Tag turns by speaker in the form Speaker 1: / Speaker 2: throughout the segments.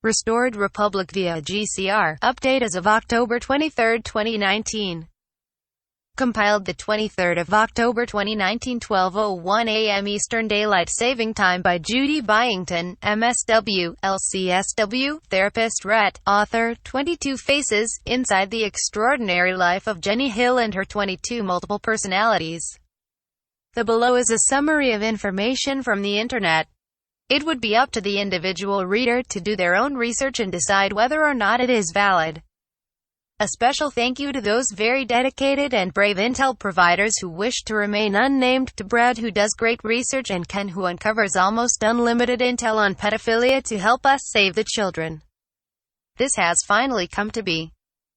Speaker 1: Restored Republic via GCR. Update as of October 23, 2019. Compiled the 23rd of October 2019, 12:01 a.m. Eastern Daylight Saving Time by Judy Byington, MSW, LCSW, therapist, RET, author. 22 Faces, Inside the Extraordinary Life of Jenny Hill and Her 22 Multiple Personalities. The below is a summary of information from the internet. It would be up to the individual reader to do their own research and decide whether or not it is valid. A special thank you to those very dedicated and brave intel providers who wish to remain unnamed, to Brad, who does great research, and Ken, who uncovers almost unlimited intel on pedophilia to help us save the children. This has finally come to be.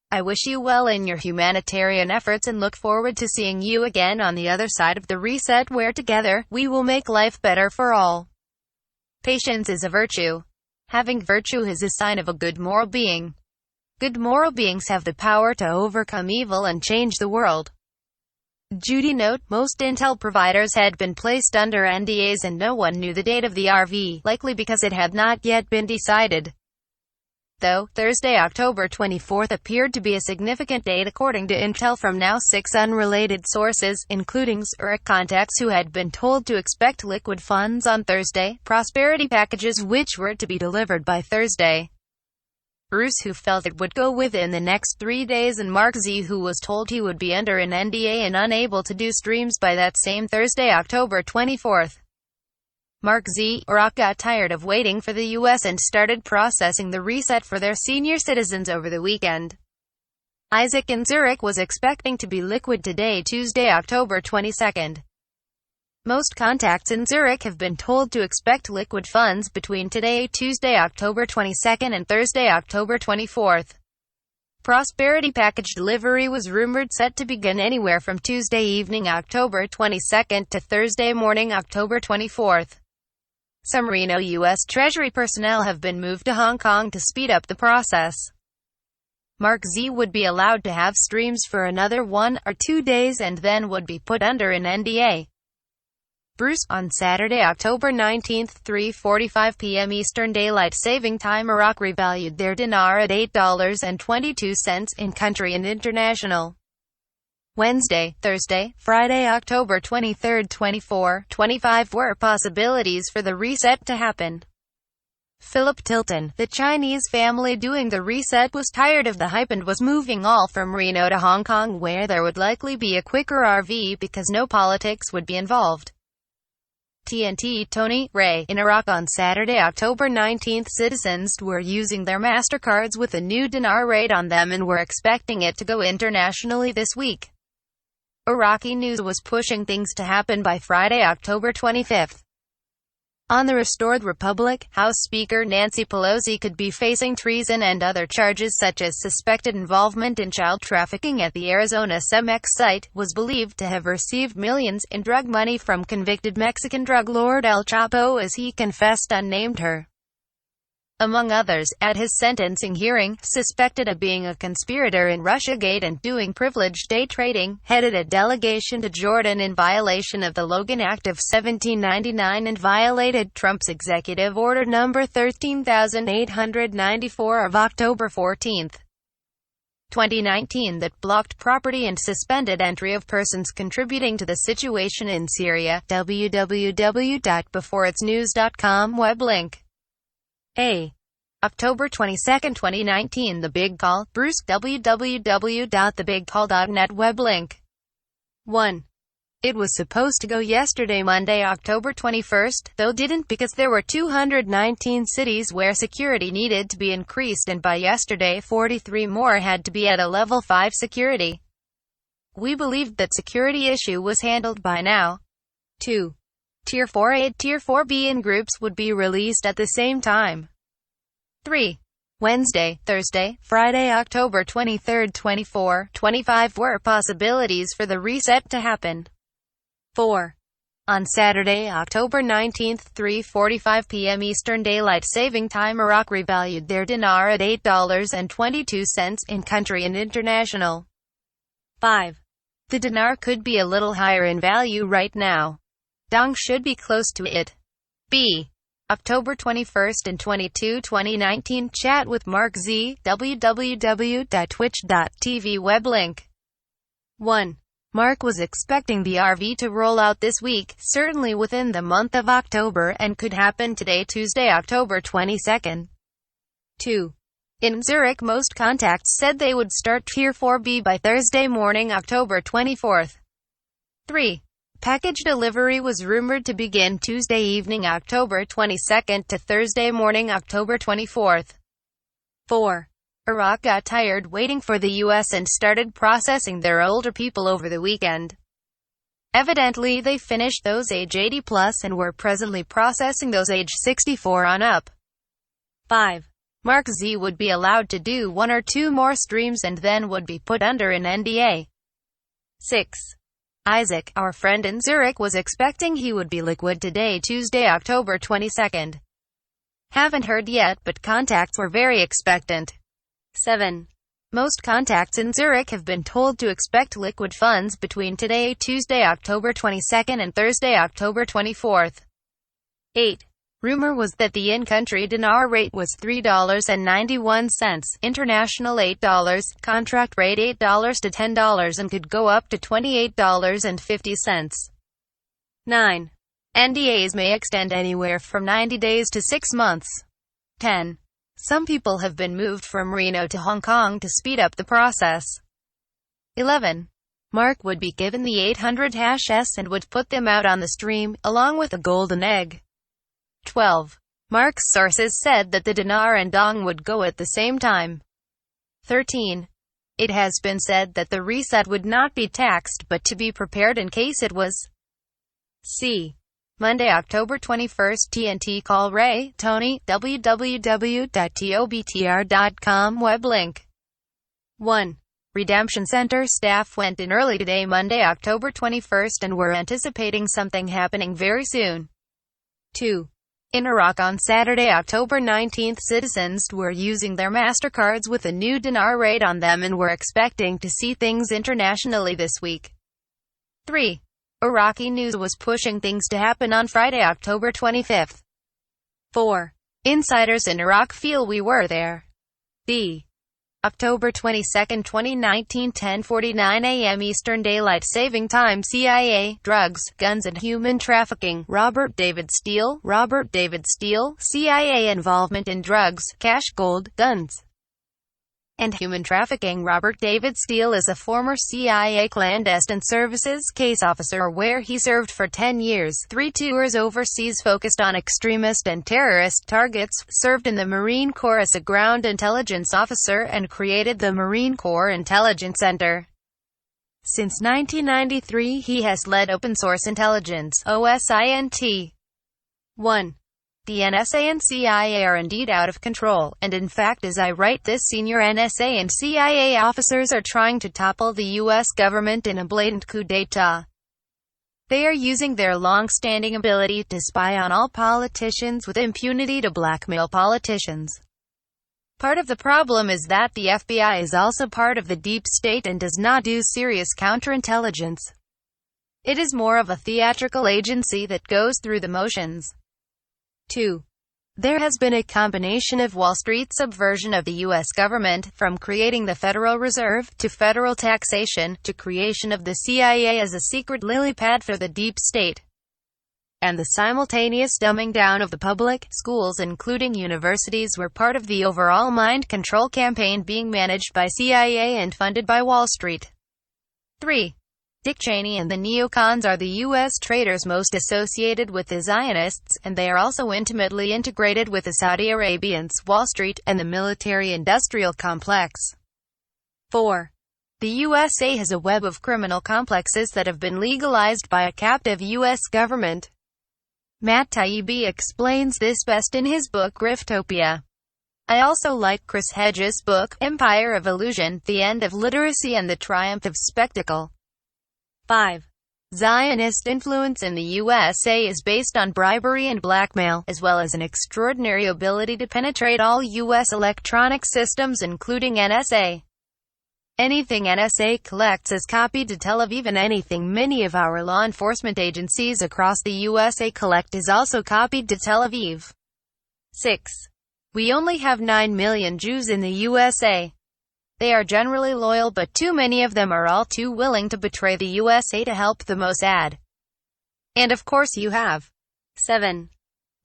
Speaker 1: I wish you well in your humanitarian efforts and look forward to seeing you again on the other side of the reset, where together, we will make life better for all. Patience is a virtue. Having virtue is a sign of a good moral being. Good moral beings have the power to overcome evil and change the world. Judy note, most intel providers had been placed under NDAs and no one knew the date of the RV, likely because it had not yet been decided. Though, Thursday, October 24th appeared to be a significant date according to intel from now 6 unrelated sources, including Zurich contacts who had been told to expect liquid funds on Thursday, prosperity packages which were to be delivered by Thursday. Bruce, who felt it would go within the next 3 days, and Mark Z, who was told he would be under an NDA and unable to do streams by that same Thursday, October 24th. Mark Z, Iraq, got tired of waiting for the US and started processing the reset for their senior citizens over the weekend. Isaac in Zurich was expecting to be liquid today, Tuesday, October 22nd. Most contacts in Zurich have been told to expect liquid funds between today, Tuesday, October 22nd, and Thursday, October 24th. Prosperity package delivery was rumored set to begin anywhere from Tuesday evening, October 22nd, to Thursday morning, October 24th. Some Reno U.S. Treasury personnel have been moved to Hong Kong to speed up the process. Mark Z would be allowed to have streams for another 1 or 2 days and then would be put under an NDA. Bruce, on Saturday, October 19th, 3:45 p.m. Eastern Daylight Saving Time, Iraq revalued their dinar at $8.22 in country and international. Wednesday, Thursday, Friday, October 23, 24-25 were possibilities for the reset to happen. Philip Tilton, the Chinese family doing the reset, was tired of the hype and was moving all from Reno to Hong Kong, where there would likely be a quicker RV because no politics would be involved. TNT Tony Ray, in Iraq on Saturday, October 19th, citizens were using their MasterCards with a new dinar rate on them and were expecting it to go internationally this week. Iraqi news was pushing things to happen by Friday, October 25th. On the Restored Republic, House Speaker Nancy Pelosi could be facing treason and other charges such as suspected involvement in child trafficking at the Arizona CEMEX site, was believed to have received millions in drug money from convicted Mexican drug lord El Chapo, as he confessed unnamed her. Among others, at his sentencing hearing, suspected of being a conspirator in Russiagate and doing privileged day trading, headed a delegation to Jordan in violation of the Logan Act of 1799 and violated Trump's Executive Order No. 13,894 of October 14, 2019 that blocked property and suspended entry of persons contributing to the situation in Syria. www.beforeitsnews.com web link. October 22, 2019 The Big Call, Bruce, www.thebigcall.net web link. 1. It was supposed to go yesterday, Monday, October 21st, though didn't because there were 219 cities where security needed to be increased, and by yesterday 43 more had to be at a level 5 security. We believed that security issue was handled by now. 2. Tier 4A, Tier 4B in groups would be released at the same time. 3. Wednesday, Thursday, Friday, October 23, 24-25 were possibilities for the reset to happen. 4. On Saturday, October 19, 3:45 p.m. Eastern Daylight Saving Time, Iraq revalued their dinar at $8.22 in country and international. 5. The dinar could be a little higher in value right now. Dong should be close to it. B. October 21 and 22, 2019. Chat with Mark Z. www.twitch.tv web link. 1. Mark was expecting the RV to roll out this week, certainly within the month of October, and could happen today, Tuesday, October 22. 2. In Zurich, most contacts said they would start Tier 4B by Thursday morning, October 24. 3. Package delivery was rumored to begin Tuesday evening, October 22 to Thursday morning, October 24. 4. Iraq got tired waiting for the U.S. and started processing their older people over the weekend. Evidently, they finished those age 80 plus and were presently processing those age 64 on up. 5. Mark Z would be allowed to do 1 or 2 more streams and then would be put under an NDA. 6. Isaac, our friend in Zurich, was expecting he would be liquid today, Tuesday, October 22. Haven't heard yet, but contacts were very expectant. 7. Most contacts in Zurich have been told to expect liquid funds between today, Tuesday, October 22, and Thursday, October 24. 8. Rumor was that the in-country dinar rate was $3.91, international $8, contract rate $8 to $10, and could go up to $28.50. 9. NDAs may extend anywhere from 90 days to 6 months. 10. Some people have been moved from Reno to Hong Kong to speed up the process. 11. Mark would be given the 800 #S and would put them out on the stream, along with a golden egg. 12. Mark's sources said that the dinar and dong would go at the same time. 13. It has been said that the reset would not be taxed but to be prepared in case it was. C. Monday, October 21, TNT. Call Ray, Tony, www.tobtr.com web link. 1. Redemption Center staff went in early today, Monday, October 21, and were anticipating something happening very soon. 2. In Iraq on Saturday, October 19, citizens were using their MasterCards with a new dinar rate on them and were expecting to see things internationally this week. 3. Iraqi news was pushing things to happen on Friday, October 25. 4. Insiders in Iraq feel we were there. B. October 22, 2019, 10:49 a.m. Eastern Daylight Saving Time. CIA, Drugs, Guns and Human Trafficking. Robert David Steele, CIA involvement in drugs, cash, gold, guns, and human trafficking. Robert David Steele is a former CIA clandestine services case officer where he served for 10 years, 3 tours overseas focused on extremist and terrorist targets, served in the Marine Corps as a ground intelligence officer, and created the Marine Corps Intelligence Center. Since 1993 he has led open source intelligence, OSINT. 1. The NSA and CIA are indeed out of control, and in fact as I write this, senior NSA and CIA officers are trying to topple the U.S. government in a blatant coup d'etat. They are using their long-standing ability to spy on all politicians with impunity to blackmail politicians. Part of the problem is that the FBI is also part of the deep state and does not do serious counterintelligence. It is more of a theatrical agency that goes through the motions. 2. There has been a combination of Wall Street subversion of the U.S. government, from creating the Federal Reserve, to federal taxation, to creation of the CIA as a secret lily pad for the deep state, and the simultaneous dumbing down of the public schools, including universities, were part of the overall mind control campaign being managed by CIA and funded by Wall Street. 3. Dick Cheney and the neocons are the U.S. traitors most associated with the Zionists, and they are also intimately integrated with the Saudi Arabians, Wall Street, and the military-industrial complex. 4. The USA has a web of criminal complexes that have been legalized by a captive U.S. government. Matt Taibbi explains this best in his book Griftopia. I also like Chris Hedges' book, Empire of Illusion, The End of Literacy and the Triumph of Spectacle. 5. Zionist influence in the USA is based on bribery and blackmail, as well as an extraordinary ability to penetrate all U.S. electronic systems including NSA. Anything NSA collects is copied to Tel Aviv, and anything many of our law enforcement agencies across the USA collect is also copied to Tel Aviv. 6. We only have 9 million Jews in the USA. They are generally loyal, but too many of them are all too willing to betray the USA to help the Mossad. And of course you have. 7.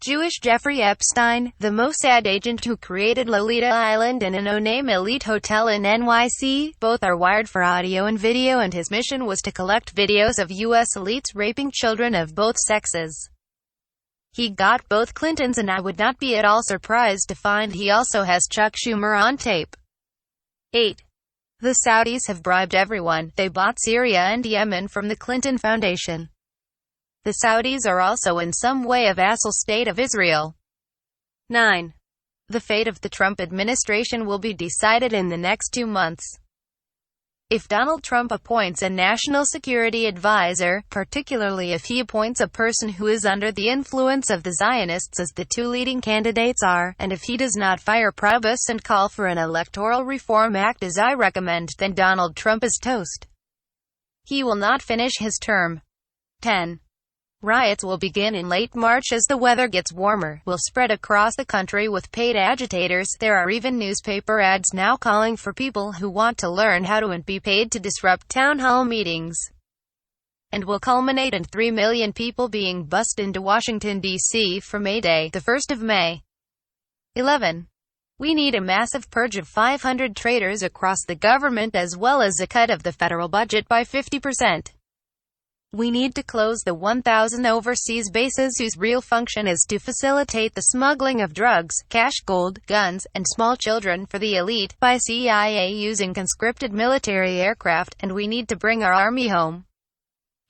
Speaker 1: Jewish Jeffrey Epstein, the Mossad agent who created Lolita Island and a no-name elite hotel in NYC, both are wired for audio and video, and his mission was to collect videos of U.S. elites raping children of both sexes. He got both Clintons, and I would not be at all surprised to find he also has Chuck Schumer on tape. 8. The Saudis have bribed everyone. They bought Syria and Yemen from the Clinton Foundation. The Saudis are also in some way a vassal state of Israel. 9. The fate of the Trump administration will be decided in the next 2 months. If Donald Trump appoints a national security advisor, particularly if he appoints a person who is under the influence of the Zionists as the two leading candidates are, and if he does not fire Probus and call for an electoral reform act as I recommend, then Donald Trump is toast. He will not finish his term. 10. Riots will begin in late March as the weather gets warmer, will spread across the country with paid agitators. There are even newspaper ads now calling for people who want to learn how to be paid to disrupt town hall meetings. And will culminate in 3 million people being bussed into Washington, D.C. for May Day, the 1st of May. 11. We need a massive purge of 500 traitors across the government, as well as a cut of the federal budget by 50%. We need to close the 1,000 overseas bases whose real function is to facilitate the smuggling of drugs, cash, gold, guns, and small children for the elite, by CIA using conscripted military aircraft, and we need to bring our army home.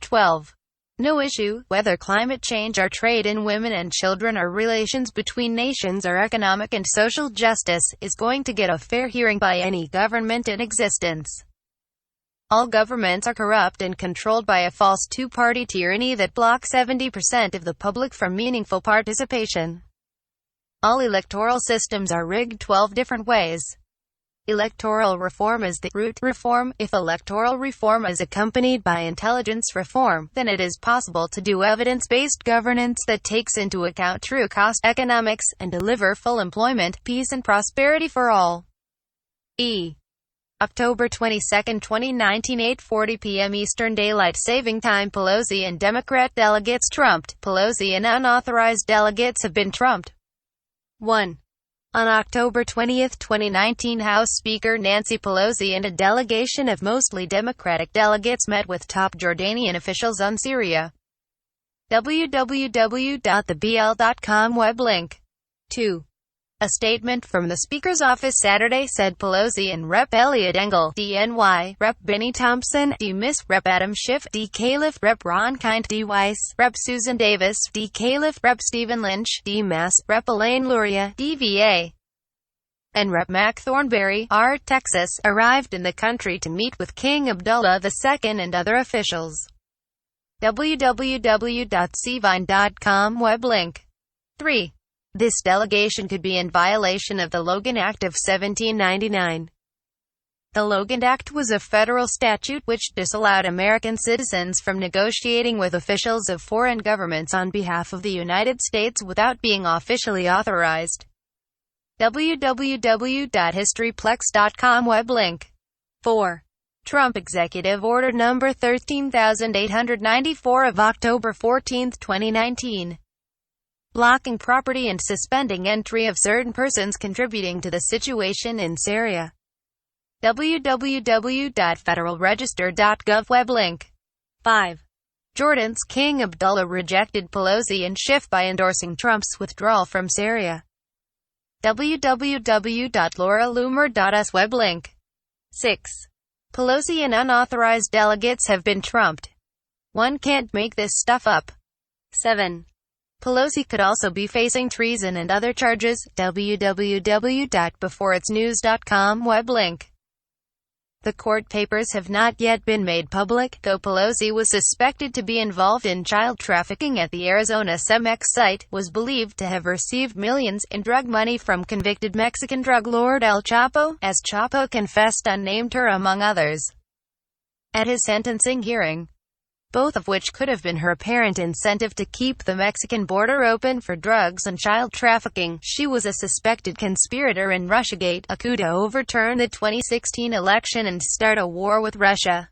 Speaker 1: 12. No issue, whether climate change or trade in women and children or relations between nations or economic and social justice, is going to get a fair hearing by any government in existence. All governments are corrupt and controlled by a false two-party tyranny that blocks 70% of the public from meaningful participation. All electoral systems are rigged 12 different ways. Electoral reform is the root reform. If electoral reform is accompanied by intelligence reform, then it is possible to do evidence-based governance that takes into account true cost economics, and deliver full employment, peace and prosperity for all. October 22, 2019, 8:40 p.m. Eastern Daylight Saving Time. Pelosi and Democrat delegates trumped. Pelosi and unauthorized delegates have been trumped. 1. On October 20, 2019, House Speaker Nancy Pelosi and a delegation of mostly Democratic delegates met with top Jordanian officials on Syria. www.thebl.com web link. 2. A statement from the Speaker's office Saturday said Pelosi and Rep. Elliot Engel, DNY, Rep. Benny Thompson, D. Miss, Rep. Adam Schiff, D. Califf, Rep. Ron Kind, D. Weiss, Rep. Susan Davis, D. Califf, Rep. Stephen Lynch, D. Mass, Rep. Elaine Luria, DVA, and Rep. Mac Thornberry, R. Texas, arrived in the country to meet with King Abdullah II and other officials. www.cvine.com web link. 3. This delegation could be in violation of the Logan Act of 1799. The Logan Act was a federal statute which disallowed American citizens from negotiating with officials of foreign governments on behalf of the United States without being officially authorized. www.historyplex.com web link. 4. Trump Executive Order No. 13894 of October 14, 2019. Blocking property and suspending entry of certain persons contributing to the situation in Syria. www.federalregister.gov web link. 5. Jordan's King Abdullah rejected Pelosi and Schiff by endorsing Trump's withdrawal from Syria. www.lauraloomer.us web link. 6. Pelosi and unauthorized delegates have been trumped. One can't make this stuff up. 7. Pelosi could also be facing treason and other charges. www.beforeitsnews.com web link. The court papers have not yet been made public, though Pelosi was suspected to be involved in child trafficking at the Arizona CEMEX site, was believed to have received millions in drug money from convicted Mexican drug lord El Chapo, as Chapo confessed unnamed her among others at his sentencing hearing. both of which could have been her apparent incentive to keep the Mexican border open for drugs and child trafficking. She was a suspected conspirator in Russiagate, a coup to overturn the 2016 election and start a war with Russia.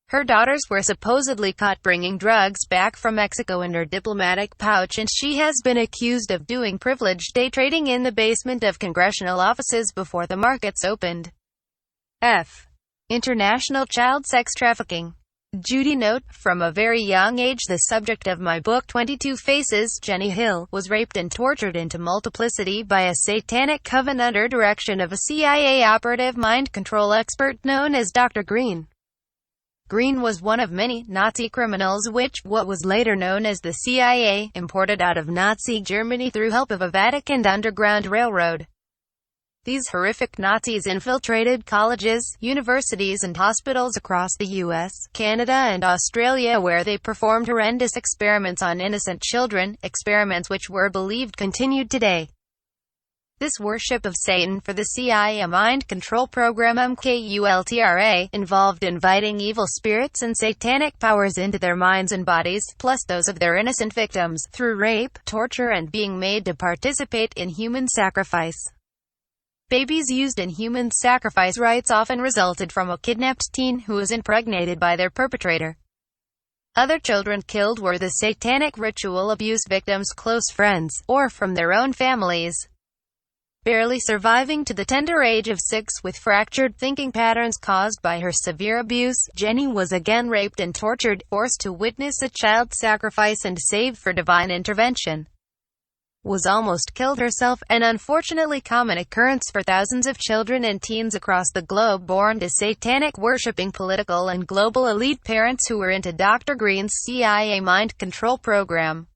Speaker 1: Her daughters were supposedly caught bringing drugs back from Mexico in her diplomatic pouch, and she has been accused of doing privileged day trading in the basement of congressional offices before the markets opened. F. International child sex trafficking. Judy note, from a very young age the subject of my book 22 Faces, Jenny Hill, was raped and tortured into multiplicity by a satanic coven under direction of a CIA operative mind control expert known as Dr. Green. Green was one of many Nazi criminals which, what was later known as the CIA, imported out of Nazi Germany through help of a Vatican underground railroad. These horrific Nazis infiltrated colleges, universities and hospitals across the US, Canada and Australia, where they performed horrendous experiments on innocent children, experiments which were believed continued today. This worship of Satan for the CIA mind control program MKULTRA involved inviting evil spirits and satanic powers into their minds and bodies, plus those of their innocent victims, through rape, torture and being made to participate in human sacrifice. Babies used in human sacrifice rites often resulted from a kidnapped teen who was impregnated by their perpetrator. Other children killed were the satanic ritual abuse victims' close friends, or from their own families. Barely surviving to the tender age of 6 with fractured thinking patterns caused by her severe abuse, Jenny was again raped and tortured, forced to witness a child sacrifice and saved for divine intervention. Was almost killed herself, an unfortunately common occurrence for thousands of children and teens across the globe born to satanic-worshipping political and global elite parents who were into Dr. Green's CIA mind control program.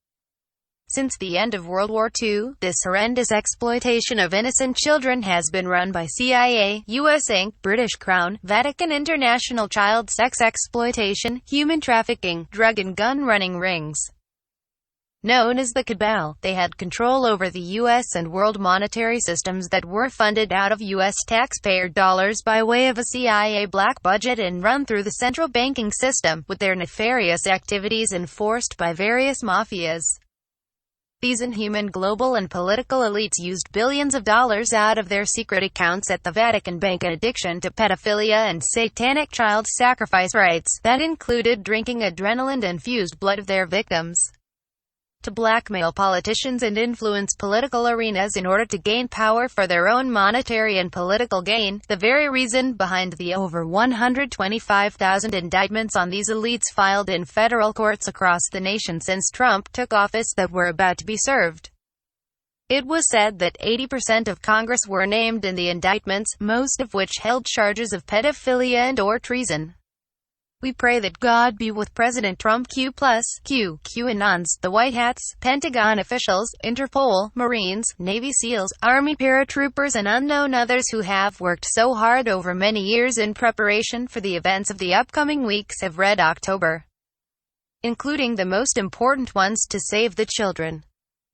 Speaker 1: Since the end of World War II, this horrendous exploitation of innocent children has been run by CIA, US Inc., British Crown, Vatican international child sex exploitation, human trafficking, drug and gun running rings. Known as the Cabal, they had control over the U.S. and world monetary systems that were funded out of U.S. taxpayer dollars by way of a CIA black budget and run through the central banking system, with their nefarious activities enforced by various mafias. These inhuman global and political elites used billions of dollars out of their secret accounts at the Vatican Bank in addiction to pedophilia and satanic child sacrifice rites, that included drinking adrenaline-infused blood of their victims, to blackmail politicians and influence political arenas in order to gain power for their own monetary and political gain, the very reason behind the over 125,000 indictments on these elites filed in federal courts across the nation since Trump took office that were about to be served. It was said that 80% of Congress were named in the indictments, most of which held charges of pedophilia and/or treason. We pray that God be with President Trump, QAnons, the White Hats, Pentagon officials, Interpol, Marines, Navy SEALs, Army paratroopers and unknown others who have worked so hard over many years in preparation for the events of the upcoming weeks of Red October, including the most important ones to save the children.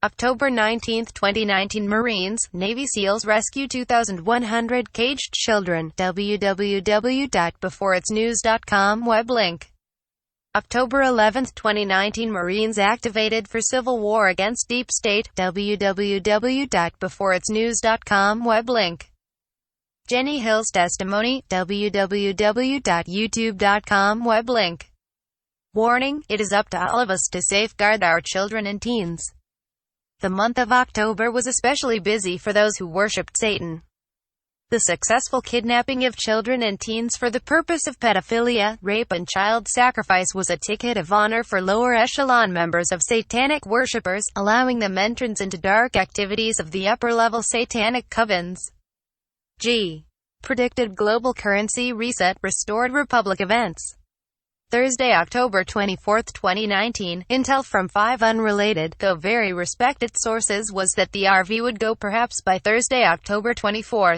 Speaker 1: October 19, 2019 Marines, Navy SEALs rescue 2,100 caged children. www.beforeitsnews.com web link. October 11, 2019 Marines activated for civil war against deep state. www.beforeitsnews.com web link. Jenny Hill's testimony. www.youtube.com web link. Warning, it is up to all of us to safeguard our children and teens. The month of October was especially busy for those who worshipped Satan. The successful kidnapping of children and teens for the purpose of pedophilia, rape and child sacrifice was a ticket of honor for lower echelon members of satanic worshippers, allowing them entrance into dark activities of the upper-level satanic covens. G. Predicted global currency reset, restored republic events. Thursday, October 24, 2019, intel from 5 unrelated, though very respected sources was that the RV would go perhaps by Thursday, October 24.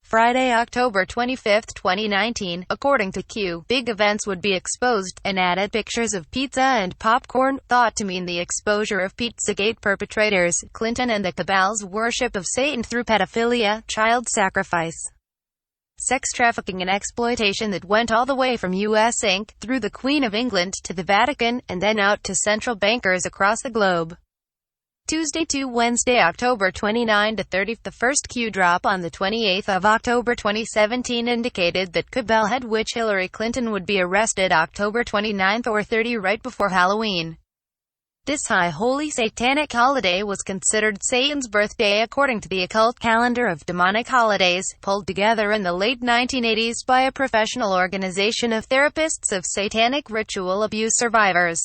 Speaker 1: Friday, October 25, 2019, according to Q, big events would be exposed, and added pictures of pizza and popcorn, thought to mean the exposure of Pizzagate perpetrators, Clinton and the Cabal's worship of Satan through pedophilia, child sacrifice. sex trafficking and exploitation that went all the way from U.S. Inc., through the Queen of England, to the Vatican, and then out to central bankers across the globe. Tuesday to Wednesday, October 29 to 30. The first Q drop on the 28th of October 2017 indicated that cabal head witch Hillary Clinton would be arrested October 29 or 30, right before Halloween. This high holy satanic holiday was considered Satan's birthday according to the occult calendar of demonic holidays, pulled together in the late 1980s by a professional organization of therapists of satanic ritual abuse survivors.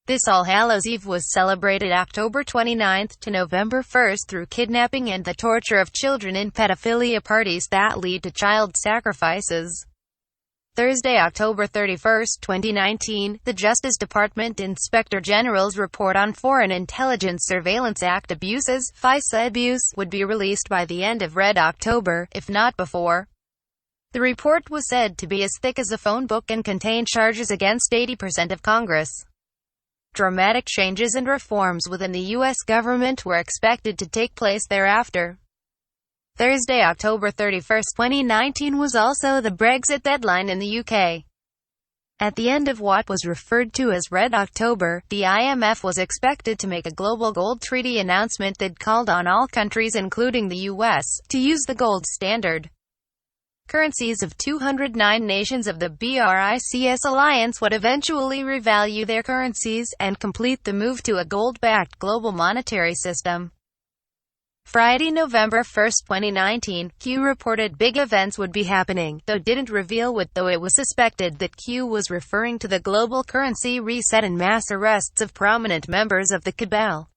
Speaker 1: This All Hallows Eve was celebrated October 29 to November 1 through kidnapping and the torture of children in pedophilia parties that lead to child sacrifices. Thursday, October 31, 2019, the Justice Department Inspector General's report on Foreign Intelligence Surveillance Act abuses, FISA abuse, would be released by the end of Red October, if not before. The report was said to be as thick as a phone book and contain charges against 80% of Congress. Dramatic changes and reforms within the U.S. government were expected to take place thereafter. Thursday, October 31, 2019 was also the Brexit deadline in the UK. At the end of what was referred to as Red October, the IMF was expected to make a global gold treaty announcement that called on all countries, including the US, to use the gold standard. Currencies of 209 nations of the BRICS alliance would eventually revalue their currencies, and complete the move to a gold-backed global monetary system. Friday, November 1, 2019, Q reported big events would be happening, though didn't reveal what, though it was suspected that Q was referring to the global currency reset and mass arrests of prominent members of the cabal.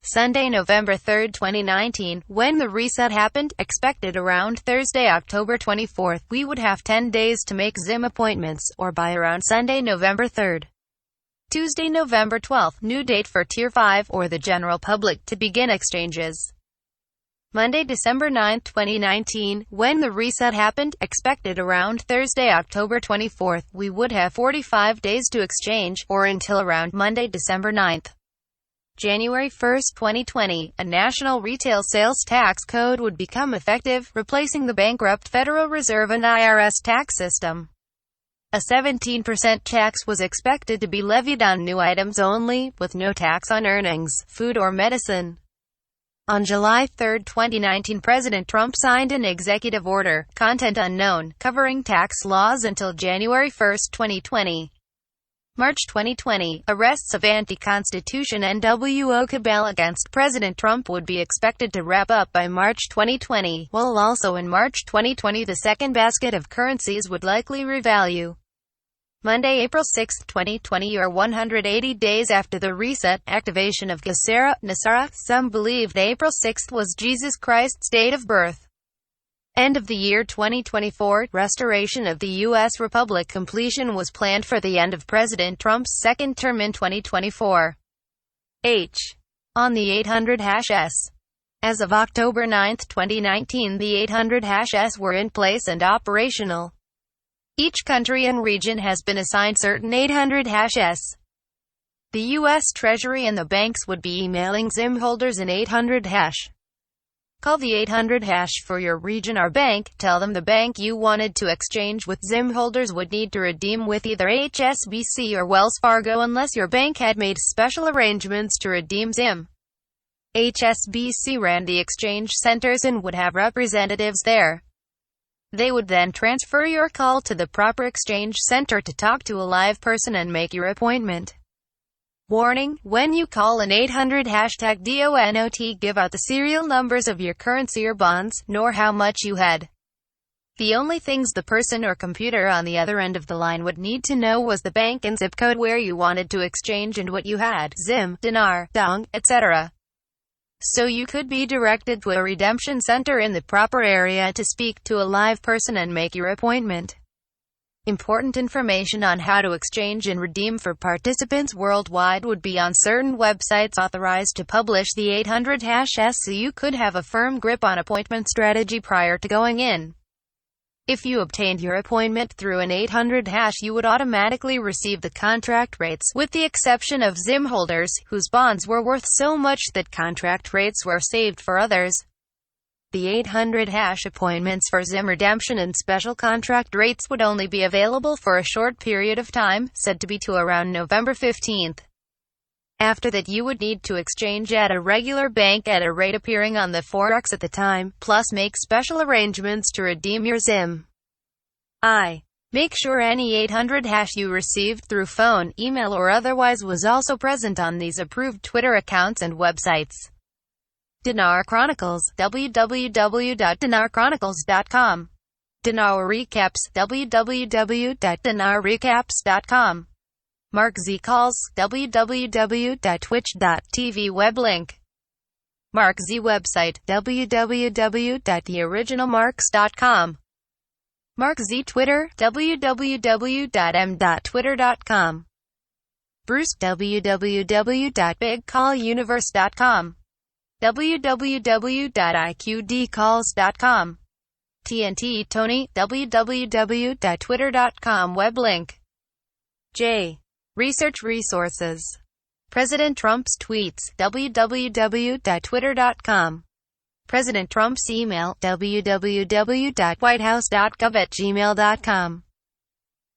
Speaker 1: Sunday, November 3, 2019, when the reset happened, expected around Thursday, October 24, we would have 10 days to make Zim appointments, or by around Sunday, November 3. Tuesday, November 12, new date for Tier 5, or the general public, to begin exchanges. Monday, December 9, 2019, when the reset happened, expected around Thursday, October 24, we would have 45 days to exchange, or until around Monday, December 9. January 1, 2020, a national retail sales tax code would become effective, replacing the bankrupt Federal Reserve and IRS tax system. A 17% tax was expected to be levied on new items only, with no tax on earnings, food or medicine. On July 3, 2019, President Trump signed an executive order, content unknown, covering tax laws until January 1, 2020. March 2020, arrests of anti-Constitution NWO cabal against President Trump would be expected to wrap up by March 2020, while also in March 2020 the second basket of currencies would likely revalue. Monday, April 6, 2020, or 180 days after the reset, activation of GCR, Nasara. Some believed April 6 was Jesus Christ's date of birth. End of the year 2024, restoration of the U.S. Republic. Completion was planned for the end of President Trump's second term in 2024. On the 800-S. As of October 9, 2019, the 800-S were in place and operational. Each country and region has been assigned certain 800-S. The U.S. Treasury and the banks would be emailing Zim holders an 800-. Call the 800 # for your region or bank. Tell them the bank you wanted to exchange with Zim holders would need to redeem with either HSBC or Wells Fargo unless your bank had made special arrangements to redeem Zim. HSBC ran the exchange centers and would have representatives there. They would then transfer your call to the proper exchange center to talk to a live person and make your appointment. Warning: when you call an 800 #DONOT, give out the serial numbers of your currency or bonds, nor how much you had. The only things the person or computer on the other end of the line would need to know was the bank and zip code where you wanted to exchange and what you had, Zim, dinar, dong, etc. So you could be directed to a redemption center in the proper area to speak to a live person and make your appointment. Important information on how to exchange and redeem for participants worldwide would be on certain websites authorized to publish the 800 #S, so you could have a firm grip on appointment strategy prior to going in. If you obtained your appointment through an 800 #, you would automatically receive the contract rates, with the exception of Zim holders, whose bonds were worth so much that contract rates were saved for others. The 800 hash appointments for Zim redemption and special contract rates would only be available for a short period of time, said to be to around November 15th. After that you would need to exchange at a regular bank at a rate appearing on the Forex at the time, plus make special arrangements to redeem your Zim. Make sure any 800 hash you received through phone, email or otherwise was also present on these approved Twitter accounts and websites. Dinar Chronicles, www.dinarchronicles.com. Dinar Recaps, www.dinarrecaps.com. Mark Z Calls, www.twitch.tv web link. Mark Z website, www.theoriginalmarks.com. Mark Z Twitter, www.m.twitter.com. Bruce, www.bigcalluniverse.com. www.iqdcalls.com. TNT Tony, www.twitter.com web link. J. Research Resources. President Trump's tweets, www.twitter.com. President Trump's email, www.whitehouse.gov@gmail.com.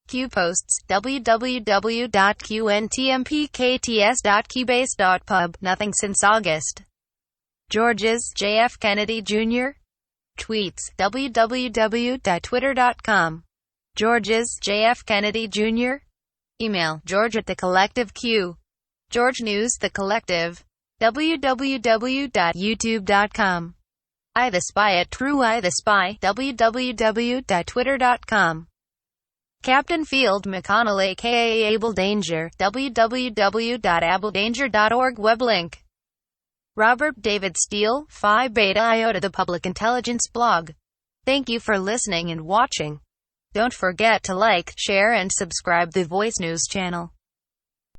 Speaker 1: Q posts, www.qntmpkts.keybase.pub, nothing since August. George's, J.F. Kennedy, Jr. Tweets, www.twitter.com. George's, J.F. Kennedy, Jr. Email, George@thecollectiveq. George News The Collective. www.youtube.com. I The Spy at True I The Spy, www.twitter.com. Captain Field McConnell aka Able Danger, www.abledanger.org web link. Robert David Steele, Phi Beta Iota The Public Intelligence blog. Thank you for listening and watching. Don't forget to like, share and subscribe the Voice News channel.